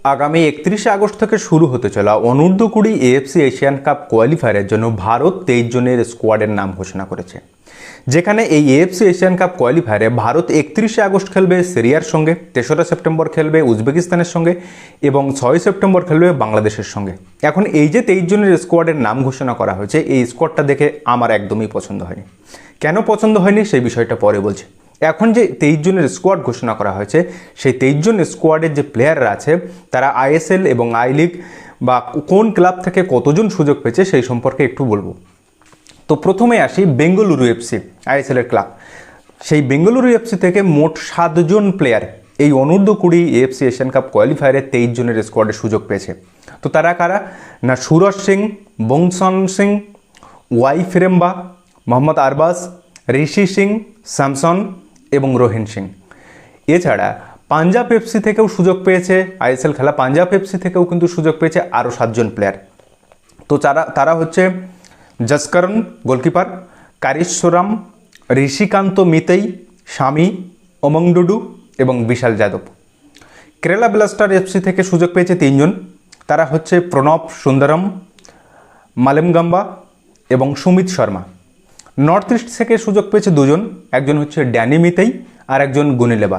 আগামী 31শে আগস্ট থেকে শুরু হতে চলা অনূর্ধ্ব-20 এএফসি এশিয়ান কাপ কোয়ালিফায়ারের জন্য ভারত 23 জনের স্কোয়াডের নাম ঘোষণা করেছে। যেখানে এই এএফসি এশিয়ান কাপ কোয়ালিফায়ারে ভারত 31শে আগস্ট খেলবে সিরিয়ার সঙ্গে, 3রা সেপ্টেম্বর খেলবে উজবেকিস্তানের সঙ্গে এবং 6 সেপ্টেম্বর খেলবে বাংলাদেশের সঙ্গে। এখন এই যে 23 জনের স্কোয়াডের নাম ঘোষণা করা হয়েছে, এই স্কোয়াডটা দেখে আমার একদমই পছন্দ হয়নি। কেন পছন্দ হয়নি সেই বিষয়টা পরে বলছি। এখন যে 23 জনের স্কোয়াড ঘোষণা করা হয়েছে, সেই 23 জন স্কোয়াডের যে প্লেয়াররা আছে তারা আইএসএল এবং আই লিগ বা কোন ক্লাব থেকে কতজন সুযোগ পেয়েছে সেই সম্পর্কে একটু বলবো। তো প্রথমে আসি বেঙ্গালুরু এফসি, আইএসএলের ক্লাব। সেই বেঙ্গালুরু এফসি থেকে মোট 7 জন প্লেয়ার এই অনূর্ধ্ব-20 এএফসি এশিয়ান কাপ কোয়ালিফায়ারে 23 জনের স্কোয়াডে সুযোগ পেয়েছে। তো তারা কারা? না সুরজ সিং, বংশন সিং, ওয়াই ফিরেম্বা, মোহাম্মদ আরবাজ, ঋষি সিং, স্যামসন এবং রোহিন সিং। এছাড়া পাঞ্জাব এফসি থেকেও সুযোগ পেয়েছে, আইএসএল খেলা পাঞ্জাব এফসি থেকেও কিন্তু সুযোগ পেয়েছে আরও 7 জন প্লেয়ার। তো তারা হচ্ছে জসকরণ গোলকিপার, কারিশ্বরাম, ঋষিকান্ত মিতেই, স্বামী, ওমং ডুডু এবং বিশাল যাদব। কেরালা ব্লাস্টার এফসি থেকে সুযোগ পেয়েছে 3 জন, তারা হচ্ছে প্রণব সুন্দরম, মালেমগাম্বা এবং সুমিত শর্মা। নর্থ ইস্ট থেকে সুযোগ পেয়েছে 2 জন, একজন হচ্ছে ড্যানি মিতেই আর একজন গুনিলেবা।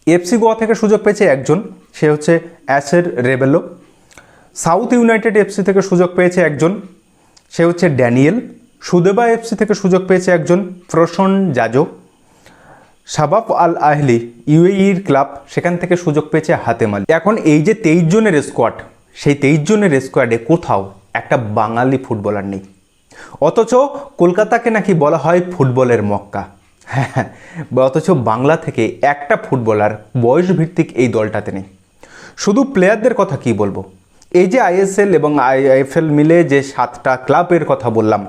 এফসি গোয়া থেকে সুযোগ পেয়েছে 1 জন, সে হচ্ছে অ্যাসের রেবেলো। সাউথ ইউনাইটেড এফসি থেকে সুযোগ পেয়েছে 1 জন, সে হচ্ছে ড্যানিয়েল। সুদেবা এফসি থেকে সুযোগ পেয়েছে 1 জন, প্রসন জাজো। শাবাব আল আহলি ইউএইর ক্লাব, সেখান থেকে সুযোগ পেয়েছে হাতেম আলী। এখন এই যে 23 জনের স্কোয়াড, সেই 23 জনের স্কোয়াডে কোথাও একটা বাঙালি ফুটবলার নেই। অথচ কলকাতাকে নাকি বলা হয় ফুটবলের মক্কা। হ্যাঁ, অথচ বাংলা থেকে একটা ফুটবলার বয়স ভিত্তিক এই দলটাতে নেই। শুধু প্লেয়ারদের কথা কি বলবো, এই যে আইএসএল এবং আইএফএল মিলে যে 7টা ক্লাবের কথা বললাম,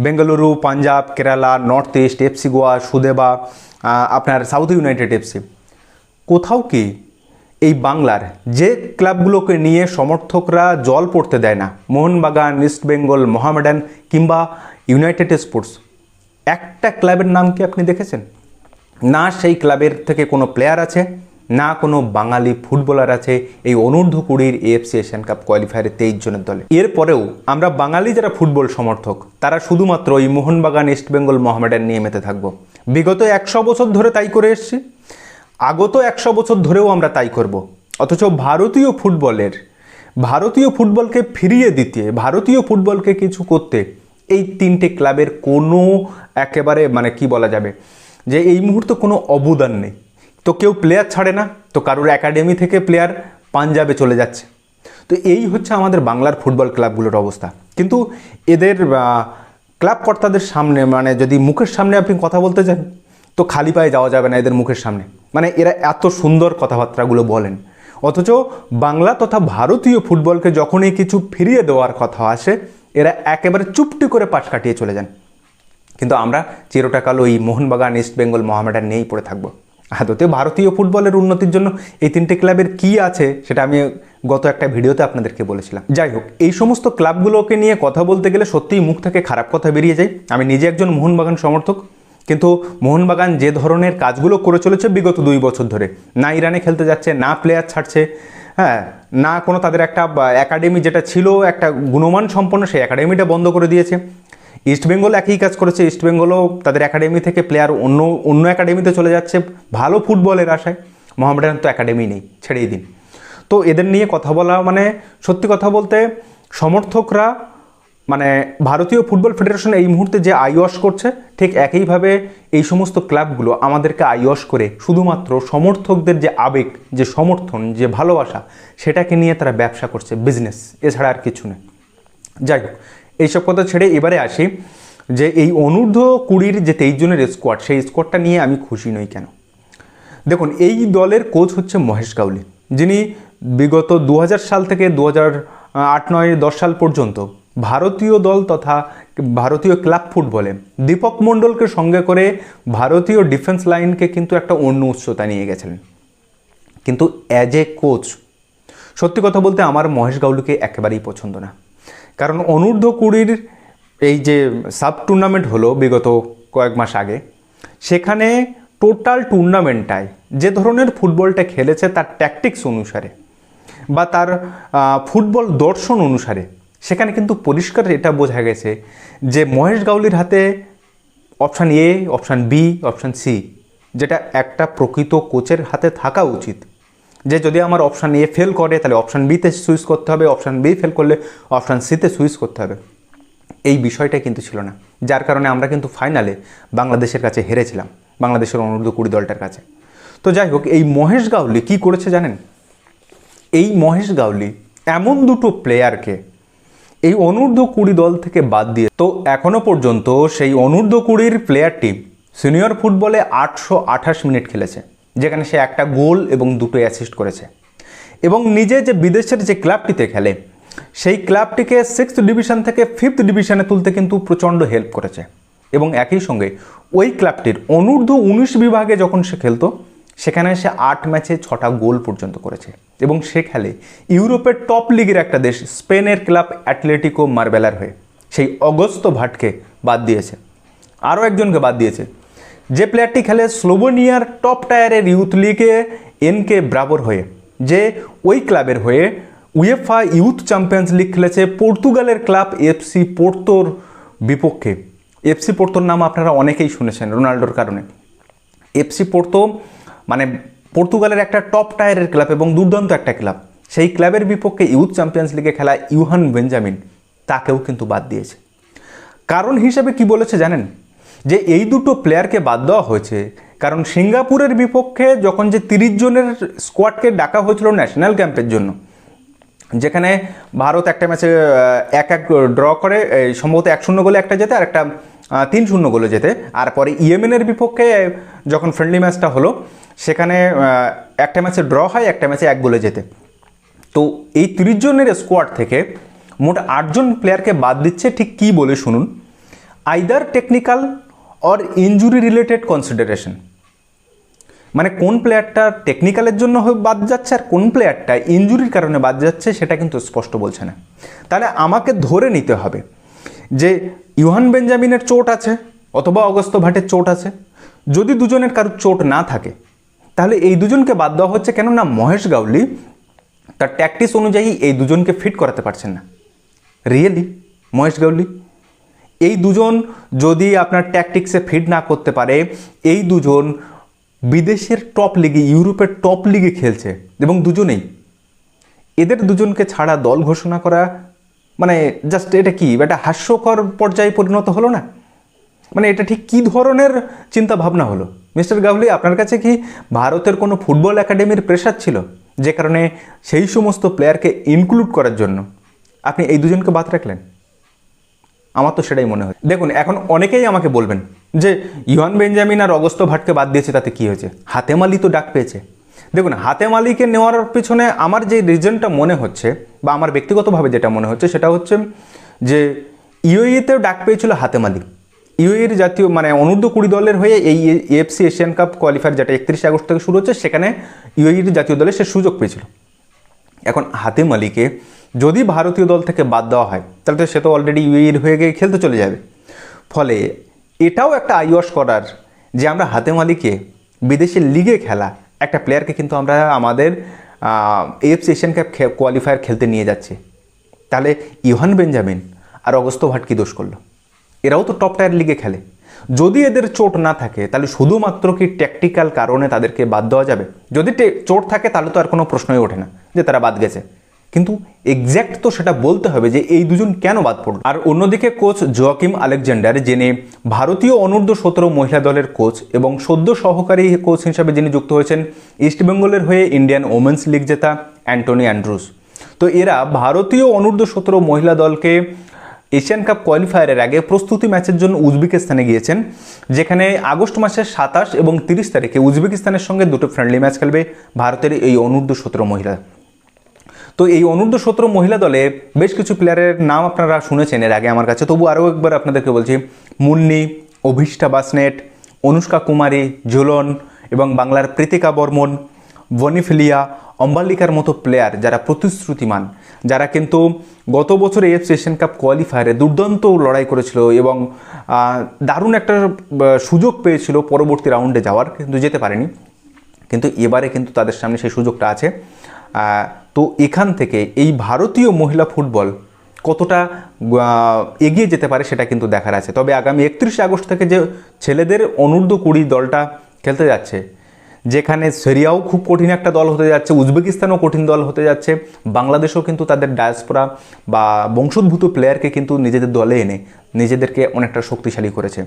Bengaluru, Punjab, Kerala, North East, FC Goa, Sudeva, আপনার সাউথ ইউনাইটেড এফসি, কোথাও কি এই বাংলার যে ক্লাবগুলোকে নিয়ে সমর্থকরা জল পড়তে দেয় না, মোহনবাগান, ইস্টবেঙ্গল, মোহামেডান কিংবা ইউনাইটেড স্পোর্টস, একটা ক্লাবের নাম কি আপনি দেখেছেন? না সেই ক্লাবের থেকে কোনো প্লেয়ার আছে, না কোনো বাঙালি ফুটবলার আছে এই অনূর্ধ্ব-20 এএফসি এশিয়ান কাপ কোয়ালিফায়ারে 23 জনের দলে। এরপরেও আমরা বাঙালি যারা ফুটবল সমর্থক, তারা শুধুমাত্র এই মোহনবাগান, ইস্টবেঙ্গল, মোহামেডান নিয়ে মেতে থাকবো। বিগত 100 বছর ধরে তাই করে এসছি, আগত 100 বছর ধরেও আমরা তাই করব। অথচ ভারতীয় ফুটবলকে ফিরিয়ে দিতে, ভারতীয় ফুটবলকে কিছু করতে এই 3টে ক্লাবের কোনো একেবারে মানে কি বলা যাবে যে এই মুহূর্তে কোনো অবদান নেই। তো কেউ প্লেয়ার ছাড়ে না, তো কারোর একাডেমি থেকে প্লেয়ার পাঞ্জাবে চলে যাচ্ছে। তো এই হচ্ছে আমাদের বাংলার ফুটবল ক্লাবগুলোর অবস্থা। কিন্তু এদের ক্লাব কর্তাদের সামনে, মানে যদি মুখের সামনে আপনি কথা বলতে চান, তো খালি পায়ে যাওয়া যাবে না এদের মুখের সামনে। মানে এরা এত সুন্দর কথাবার্তাগুলো বলেন, অথচ বাংলা তথা ভারতীয় ফুটবলকে যখনই কিছু ফিরিয়ে দেওয়ার কথা আসে, এরা একেবারে চুপটি করে পাশ কাটিয়ে চলে যান। কিন্তু আমরা চিরটাকাল ওই মোহনবাগান, ইস্টবেঙ্গল, মোহামেডান নিয়েই পড়ে থাকবো। আদতে ভারতীয় ফুটবলের উন্নতির জন্য এই 3টে ক্লাবের কি আছে সেটা আমি গত একটা ভিডিওতে আপনাদেরকে বলেছিলাম। যাই হোক, এই সমস্ত ক্লাবগুলোকে নিয়ে কথা বলতে গেলে সত্যিই মুখ থেকে খারাপ কথা বেরিয়ে যায়। আমি নিজে একজন মোহনবাগান সমর্থক, কিন্তু মোহনবাগান যে ধরনের কাজগুলো করে চলেছে বিগত 2 বছর ধরে, না ইরানে খেলতে যাচ্ছে, না প্লেয়ার ছাড়ছে, হ্যাঁ, না কোনো তাদের একটা একাডেমি যেটা ছিল একটা গুণমান সম্পন্ন, সেই একাডেমিটা বন্ধ করে দিয়েছে। ইস্টবেঙ্গল একই কাজ করেছে, ইস্টবেঙ্গলও তাদের একাডেমি থেকে প্লেয়ার অন্য একাডেমিতে চলে যাচ্ছে ভালো ফুটবলের আশায়। মোহামেডান তো একাডেমি নেই, ছেড়েই দিন। তো এদের নিয়ে কথা বলা মানে সত্যি কথা বলতে সমর্থকরা, মানে ভারতীয় ফুটবল ফেডারেশন এই মুহূর্তে যে আইওয়াশ করছে, ঠিক একইভাবে এই সমস্ত ক্লাবগুলো আমাদেরকে আইওয়াশ করে শুধুমাত্র সমর্থকদের যে আবেগ, যে সমর্থন, যে ভালোবাসা, সেটাকে নিয়ে তারা ব্যবসা করছে, বিজনেস, এছাড়া আর কিছু নেই। যাই হোক, এইসব কথা ছেড়ে এবারে আসি যে এই অনূর্ধ্ব-20 যে 23 জনের স্কোয়াড, সেই স্কোয়াডটা নিয়ে আমি খুশি নই কেন। দেখুন, এই দলের কোচ হচ্ছে মহেশ গাউলি, যিনি বিগত 2000 সাল থেকে 2008, 9, 10 সাল পর্যন্ত ভারতীয় দল তথা ভারতীয় ক্লাব ফুটবলে দীপক মণ্ডলকে সঙ্গে করে ভারতীয় ডিফেন্স লাইনকে কিন্তু একটা অন্য উচ্চতা নিয়ে গেছিলেন। কিন্তু অ্যাজ এ কোচ সত্যি কথা বলতে আমার মহেশ গাউলিকে একেবারেই পছন্দ না। কারণ অনূর্ধ্ব-20 এই যে সাব টুর্নামেন্ট হলো বিগত কয়েক মাস আগে, সেখানে টোটাল টুর্নামেন্টটায় যে ধরনের ফুটবলটা খেলেছে তার ট্যাকটিক্স অনুসারে বা তার ফুটবল দর্শন অনুসারে সেখানে কিন্তু পরিষ্কার এটা বোঝা গেছে যে মহেশ গাউলির হাতে option A, option B, option C, যেটা একটা প্রকৃত কোচের হাতে থাকা উচিত। যে যদি আমার অপশান এ ফেল করে তাহলে অপশান বিতে সুইচ করতে হবে, অপশান বি ফেল করলে অপশান সিতে সুইচ করতে হবে। এই বিষয়টা কিন্তু ছিল না, যার কারণে আমরা কিন্তু ফাইনালে বাংলাদেশের কাছে হেরেছিলাম, বাংলাদেশের অনূর্ধ্ব-20 দলটার কাছে। তো যাই হোক, এই মহেশ গাউলি কী করেছে জানেন? এই মহেশ গাউলি এমন দুটো প্লেয়ারকে এই অনূর্ধ্ব-20 দল থেকে বাদ দিয়ে, তো এখনও পর্যন্ত সেই অনূর্ধ্ব-20 প্লেয়ারটি সিনিয়র ফুটবলে 828 মিনিট খেলেছে, যেখানে সে একটা গোল এবং দুটো অ্যাসিস্ট করেছে, এবং নিজে যে বিদেশের যে ক্লাবটিতে খেলে সেই ক্লাবটিকে 6th ডিভিশন থেকে 5th ডিভিশনে তুলতে কিন্তু প্রচণ্ড হেল্প করেছে। এবং একই সঙ্গে ওই ক্লাবটির অনূর্ধ্ব-19 বিভাগে যখন সে খেলতো সেখানে সে 8 ম্যাচে 6টা গোল পর্যন্ত করেছে, এবং সে খেলে ইউরোপের টপ লিগের একটা দেশ স্পেনের ক্লাব অ্যাটলেটিকো মার্বেলার হয়ে। সেই অগস্তো ভাটকে বাদ দিয়েছে, আরও একজনকে বাদ দিয়েছে, যে প্লেয়ারটি খেলে স্লোভেনিয়ার টপ টায়ারের ইউথ লিগে এনকে ব্রাভোর হয়ে, যে ওই ক্লাবের হয়ে উয়েফা ইউথ চ্যাম্পিয়ন্স লিগ খেলেছে পর্তুগালের ক্লাব এফসি পোর্তোর বিপক্ষে। এফসি পোর্তোর নাম আপনারা অনেকেই শুনেছেন রোনাল্ডোর কারণে। এফসি পোর্তো মানে পর্তুগালের একটা টপ টায়ারের ক্লাব এবং দুর্দান্ত একটা ক্লাব, সেই ক্লাবের বিপক্ষে ইউথ চ্যাম্পিয়ন্স লিগে খেলা ইউহান বেঞ্জামিন, তাকেও কিন্তু বাদ দিয়েছে। কারণ হিসেবে কি বলেছে জানেন? যে এই দুটো প্লেয়ারকে বাদ দেওয়া হয়েছে কারণ সিঙ্গাপুরের বিপক্ষে যখন যে 30 জনের স্কোয়াডকে ডাকা হয়েছিল ন্যাশনাল ক্যাম্পের জন্য, যেখানে ভারত একটা ম্যাচে 1-1 ড্র করে, সম্ভবত 1-0 গোলে একটা জেতে আর একটা 3-0 গোলে জেতে, আর পরে ইয়েমেনের বিপক্ষে যখন ফ্রেন্ডলি ম্যাচটা হলো সেখানে একটা ম্যাচে ড্র হয়, একটা ম্যাচে 1 গোলে জেতে। তো এই 30 জনের স্কোয়াড থেকে মোট 8 জন প্লেয়ারকে বাদ দিচ্ছে, ঠিক কী বলে শুনুন। Either technical or injury related consideration, মানে কোন প্লেয়ারটা টেকনিক্যালের জন্য বাদ যাচ্ছে আর কোন প্লেয়ারটা ইনজুরির কারণে বাদ যাচ্ছে সেটা কিন্তু স্পষ্ট বলছে না। তাহলে আমাকে ধরে নিতে হবে যে ইউহান বেঞ্জামিনের চোট আছে অথবা অগস্তো ভাটের চোট আছে। যদি দুজনের কারোর চোট না থাকে তাহলে এই দুজনকে বাদ দেওয়া হচ্ছে, কেননা মহেশ গাউলি তার ট্যাকটিক্স অনুযায়ী এই দুজনকে ফিট করাতে পারছেন না। রিয়েলি মহেশ গাউলি এই দুজন যদি আপনার ট্যাকটিক্সে ফিট না করতে পারে, এই দুজন বিদেশের টপ লিগে ইউরোপের টপ লিগে খেলছে এবং দুজনেই, এদের দুজনকে ছাড়া দল ঘোষণা করা মানে জাস্ট এটা কি এটা হাস্যকর পর্যায়ে পরিণত হলো না? মানে এটা ঠিক কী ধরনের চিন্তা ভাবনা হলো? মিস্টার গাউলি, আপনার কাছে কি ভারতের কোনো ফুটবল একাডেমির প্রেশার ছিল যে কারণে সেই সমস্ত প্লেয়ারকে ইনক্লুড করার জন্য আপনি এই দুজনকে বাদ রাখলেন? আমার তো সেটাই মনে হয়। দেখুন, এখন অনেকেই আমাকে বলবেন যে ইউহান বেঞ্জামিন আর অগস্তো ভাটকে বাদ দিয়েছে তাতে কী হয়েছে, হাতেম আলী তো ডাক পেয়েছে। দেখুন, হাতেম আলীকে নেওয়ার পিছনে আমার যে রিজনটা মনে হচ্ছে বা আমার ব্যক্তিগতভাবে যেটা মনে হচ্ছে সেটা হচ্ছে যে ইউএইতেও ডাক পেয়েছিল হাতেম আলী। ইউএইর জাতীয় মানে অনূর্ধ্ব-20 দলের হয়ে এই এএফসি এশিয়ান কাপ কোয়ালিফায়ার যেটা 31 আগস্ট থেকে শুরু হচ্ছে সেখানে ইউএইর জাতীয় দলে সে সুযোগ পেয়েছিল। এখন হাতেম আলীকে যদি ভারতীয় দল থেকে বাদ দেওয়া হয় তাহলে তো সে তো অলরেডি ইউএইর হয়ে গিয়ে খেলতে চলে যাবে। ফলে এটাও একটা আইওয়াশ করার যে আমরা হাতেম আলীকে বিদেশের লিগে খেলা একটা প্লেয়ারকে কিন্তু আমরা আমাদের এএফসি এশিয়ান কাপ কোয়ালিফায়ার খেলতে নিয়ে যাচ্ছি। তাহলে ইউহান বেঞ্জামিন আর অগস্তো ভাট কী দোষ করলো? এরাও তো টপ টায়ার লিগে খেলে। যদি এদের চোট না থাকে তাহলে শুধুমাত্র কি ট্যাকটিক্যাল কারণে তাদেরকে বাদ দেওয়া যাবে? যদি চোট থাকে তাহলে তো আর কোনো প্রশ্নই ওঠে না যে তারা বাদ গেছে, কিন্তু এক্স্যাক্ট তো সেটা বলতে হবে যে এই দুজন কেন বাদ পড়ল। আর অন্যদিকে কোচ জোয়াকিম আলেকজান্ডার, যিনি ভারতীয় অনূর্ধ্ব-17 মহিলা দলের কোচ এবং সদ্য সহকারী কোচ হিসাবে যিনি যুক্ত হয়েছেন ইস্টবেঙ্গলের হয়ে ইন্ডিয়ান ওমেন্স লিগ জেতা অ্যান্টনি অ্যান্ড্রুস, তো এরা ভারতীয় অনূর্ধ্ব-17 মহিলা দলকে এশিয়ান কাপ কোয়ালিফায়ারের আগে প্রস্তুতি ম্যাচের জন্য উজবেকিস্তানে গিয়েছেন, যেখানে আগস্ট মাসের 27 এবং 30 তারিখে উজবেকিস্তানের সঙ্গে দুটো ফ্রেন্ডলি ম্যাচ খেলবে ভারতের এই অনূর্ধ্ব-17 মহিলা। তো এই অনূর্ধ্ব-17 মহিলা দলে বেশ কিছু প্লেয়ারের নাম আপনারা শুনেছেন এর আগে আমার কাছে, তবু আরও একবার আপনাদেরকে বলছি। মুন্নি, অভিষ্ঠা বাসনেট, অনুষ্কা কুমারী, ঝুলন এবং বাংলার প্রীতিকা বর্মন, বনিফিলিয়া, অম্বালিকার মতো প্লেয়ার যারা প্রতিশ্রুতিমান, যারা কিন্তু গত বছর এএফসি এশিয়ান কাপ কোয়ালিফায়ারে দুর্দান্ত লড়াই করেছিল এবং দারুণ একটা সুযোগ পেয়েছিল পরবর্তী রাউন্ডে যাওয়ার, কিন্তু যেতে পারেনি। কিন্তু এবারে কিন্তু তাদের সামনে সেই সুযোগটা আছে। তো এখান থেকে এই ভারতীয় মহিলা ফুটবল কতটা এগিয়ে যেতে পারে সেটা কিন্তু দেখার আছে। তবে আগামী 31 আগস্ট থেকে যে ছেলেদের অনূর্ধ্ব-20 দলটা খেলতে যাচ্ছে, যেখানে সিরিয়াও খুব কঠিন একটা দল হতে যাচ্ছে, উজবেকিস্তানও কঠিন দল হতে যাচ্ছে, বাংলাদেশও কিন্তু তাদের ডায়াসপোরা বা বংশোদ্ভূত প্লেয়ারকে কিন্তু নিজেদের দলে এনে নিজেদেরকে অনেকটা শক্তিশালী করেছে।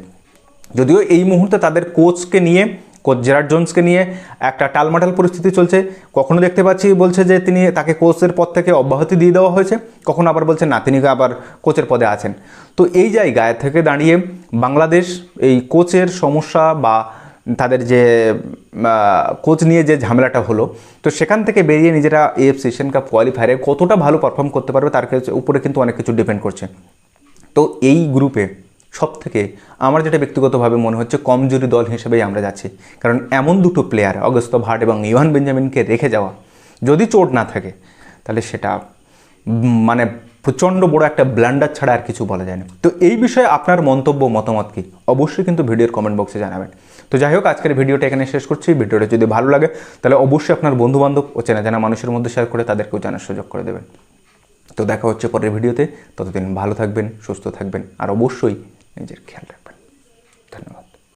যদিও এই মুহূর্তে তাদের কোচকে নিয়ে, কোচ জেরার্ড জোন্সকে নিয়ে একটা টালমাটাল পরিস্থিতি চলছে। কখনো দেখতে পাচ্ছি বলছে যে তাকে কোচের পদ থেকে অব্যাহতি দিয়ে দেওয়া হয়েছে, কখনো আবার বলছে না, তিনি আবার কোচের পদে আছেন। তো এই জায়গায় থেকে দাঁড়িয়ে বাংলাদেশ এই কোচের সমস্যা বা তাদের যে কোচ নিয়ে যে ঝামেলাটা হলো, তো সেখান থেকে বেরিয়ে নিজেরা এএফসি এশিয়ান কাপ কোয়ালিফায়ারে কতটা ভালো পারফর্ম করতে পারবে তার উপরে কিন্তু অনেক কিছু ডিপেন্ড করছে। তো এই গ্রুপে সব থেকে আমার যেটা ব্যক্তিগতভাবে মনে হচ্ছে কমজোরি দল হিসেবেই আমরা যাচ্ছি, কারণ এমন দুটো প্লেয়ার অগস্তো ভাট এবং ইভান বেঞ্জামিনকে রেখে যাওয়া, যদি চোট না থাকে তাহলে সেটা মানে প্রচণ্ড বড় একটা ব্লান্ডার ছাড়া আর কিছু বলা যায় না। তো এই বিষয়ে আপনার মন্তব্য মতামত কি অবশ্যই কিন্তু ভিডিওর কমেন্ট বক্সে জানাবেন। তো যাই হোক, আজকের ভিডিওটা এখানে শেষ করছি। ভিডিওটা যদি ভালো লাগে তাহলে অবশ্যই আপনার বন্ধুবান্ধব ও চেনা জানা মানুষের মধ্যে শেয়ার করে তাদেরকেও জানার সুযোগ করে দেবেন। তো দেখা হচ্ছে পরের ভিডিওতে, ততদিন ভালো থাকবেন, সুস্থ থাকবেন আর অবশ্যই নিজের খেয়াল রাখবেন। ধন্যবাদ।